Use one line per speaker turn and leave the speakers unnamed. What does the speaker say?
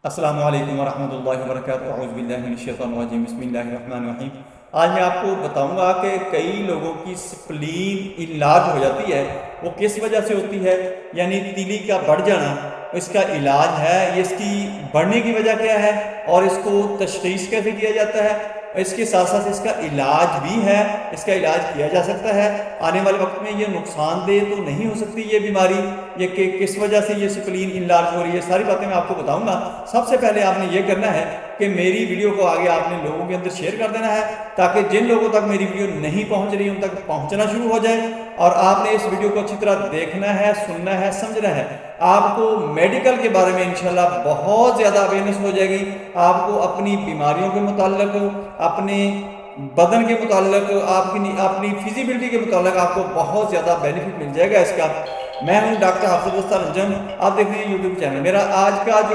अस्सलामु अलैकुम वरहमतुल्लाहि वबरकातुहू अऊज़ु बिल्लाहि मिनश शैतानिर रजीम बिस्मिल्लाहिर रहमानिर रहीम। आज मैं आपको बताऊंगा कि कई लोगों की स्प्लीन इलाज हो जाती है। वो किस वजह से होती है, यानी तीली का बढ़ जाना। इसका इलाज है, ये इसकी बढ़ने की वजह क्या है और इसको तशख़ीस कैसे किया जाता है। इसके साथ साथ इसका इलाज भी है, इसका इलाज किया जा सकता है। आने वाले वक्त में ये नुकसानदेह तो नहीं हो सकती ये बीमारी, ये कि किस वजह से ये स्प्लीन इनलार्ज हो रही है, सारी बातें मैं आपको बताऊंगा। सबसे पहले आपने ये करना है कि मेरी वीडियो को आगे आपने लोगों के अंदर शेयर कर देना है, ताकि जिन लोगों तक मेरी वीडियो नहीं पहुंच रही उन तक पहुंचना शुरू हो जाए। और आपने इस वीडियो को अच्छी तरह देखना है, सुनना है, समझना है। आपको मेडिकल के बारे में इंशाल्लाह बहुत ज़्यादा अवेयरनेस हो जाएगी। आपको अपनी बीमारियों के मुताल्लिक, अपने बदन के मुताल्लिक, अपनी फिजिबिलिटी के मुताल्लिक आपको बहुत ज़्यादा बेनिफिट मिल जाएगा इसका। मैं हूं डॉक्टर हाफिज रंजन, आप देख रहे हैं यूट्यूब चैनल। मेरा आज का जो